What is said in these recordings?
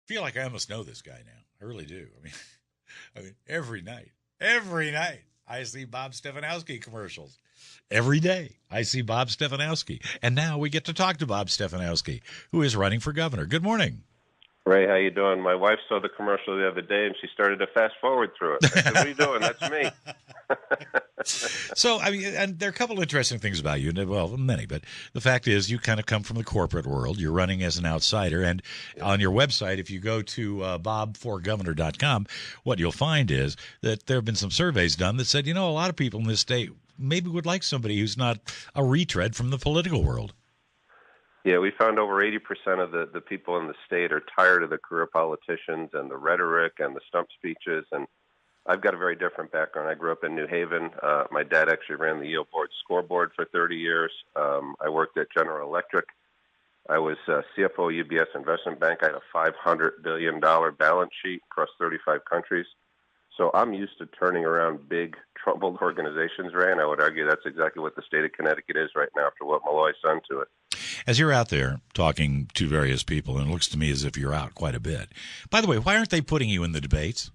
feel like I almost know this guy now. I really do. I mean, every night, I see Bob Stefanowski commercials. Every day, I see Bob Stefanowski. And now we get to talk to Bob Stefanowski, who is running for governor. Good morning. Ray, how you doing? My wife saw the commercial the other day, and she started to fast forward through it. I said, what are you doing? That's me. So, I mean, and there are a couple of interesting things about you. Well, many, but the fact is you kind of come from the corporate world. You're running as an outsider. And on your website, if you go to bobforgovernor.com, what you'll find is that there have been some surveys done that said, a lot of people in this state maybe would like somebody who's not a retread from the political world. Yeah, we found over 80% of the people in the state are tired of the career politicians and the rhetoric and the stump speeches. And I've got a very different background. I grew up in New Haven. My dad actually ran the yield board scoreboard for 30 years. I worked at General Electric. I was CFO UBS Investment Bank. I had a $500 billion balance sheet across 35 countries. So I'm used to turning around big, troubled organizations, Ray, and I would argue that's exactly what the state of Connecticut is right now after what Malloy's done to it. As you're out there talking to various people, and it looks to me as if you're out quite a bit. By the way, why aren't they putting you in the debates?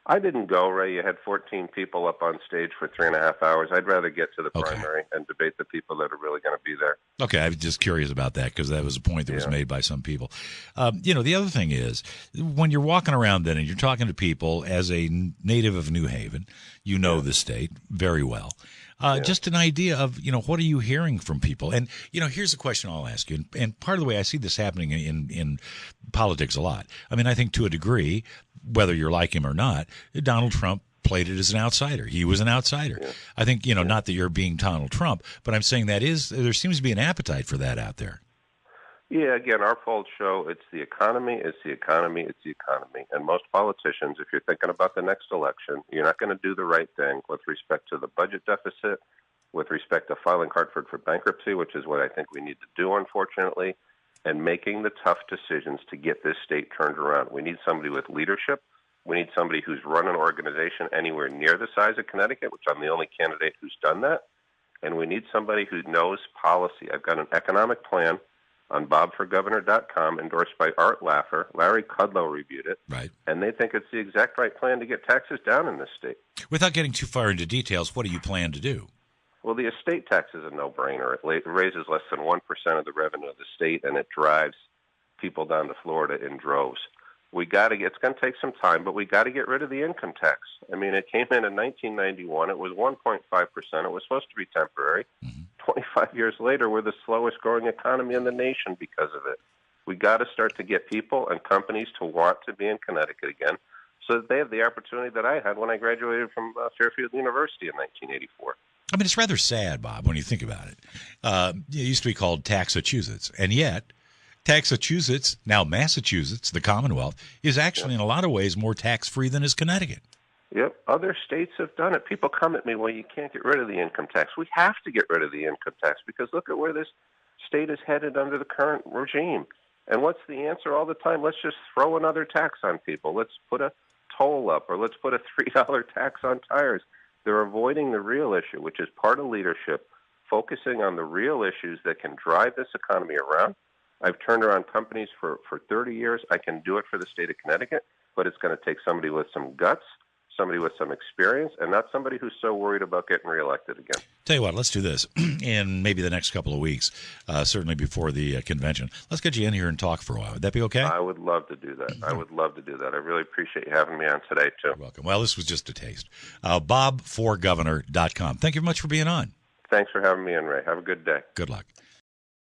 I didn't go, Ray. You had 14 people up on stage for 3.5 hours. I'd rather get to the primary and debate the people that are really going to be there. Okay, I was just curious about that because that was a point that was made by some people. The other thing is, when you're walking around then and you're talking to people as a native of New Haven, you know the state very well. Just an idea of, what are you hearing from people? And, here's a question I'll ask you. And part of the way I see this happening in politics a lot. I mean, I think to a degree, whether you're like him or not, Donald Trump played it as an outsider. He was an outsider. Yeah. I think, not that you're being Donald Trump, but I'm saying there seems to be an appetite for that out there. Yeah, again, our polls show it's the economy, it's the economy, it's the economy. And most politicians, if you're thinking about the next election, you're not going to do the right thing with respect to the budget deficit, with respect to filing Hartford for bankruptcy, which is what I think we need to do, unfortunately, and making the tough decisions to get this state turned around. We need somebody with leadership. We need somebody who's run an organization anywhere near the size of Connecticut, which I'm the only candidate who's done that. And we need somebody who knows policy. I've got an economic plan on bobforgovernor.com, endorsed by Art Laffer. Larry Kudlow reviewed it. Right. And they think it's the exact right plan to get taxes down in this state. Without getting too far into details, what do you plan to do? Well, the estate tax is a no-brainer. It raises less than 1% of the revenue of the state, and it drives people down to Florida in droves. It's going to take some time, but we got to get rid of the income tax. I mean, it came in 1991. It was 1.5%. It was supposed to be temporary. Mm-hmm. 25 years later, we're the slowest growing economy in the nation because of it. We got to start to get people and companies to want to be in Connecticut again so that they have the opportunity that I had when I graduated from Fairfield University in 1984. I mean, it's rather sad, Bob, when you think about it. It used to be called Taxachusetts, and yet Taxachusetts, now Massachusetts, the Commonwealth, is actually in a lot of ways more tax-free than is Connecticut. Yep, other states have done it. People come at me, well, you can't get rid of the income tax. We have to get rid of the income tax because look at where this state is headed under the current regime. And what's the answer all the time? Let's just throw another tax on people. Let's put a toll up or let's put a $3 tax on tires. They're avoiding the real issue, which is part of leadership, focusing on the real issues that can drive this economy around. I've turned around companies for 30 years. I can do it for the state of Connecticut, but it's going to take somebody with some guts, somebody with some experience, and not somebody who's so worried about getting reelected again. Tell you what, let's do this in maybe the next couple of weeks, certainly before the convention. Let's get you in here and talk for a while. Would that be okay? I would love to do that. I would love to do that. I really appreciate you having me on today, too. You're welcome. Well, this was just a taste. bobforgovernor.com. Thank you very much for being on. Thanks for having me in, Ray. Have a good day. Good luck.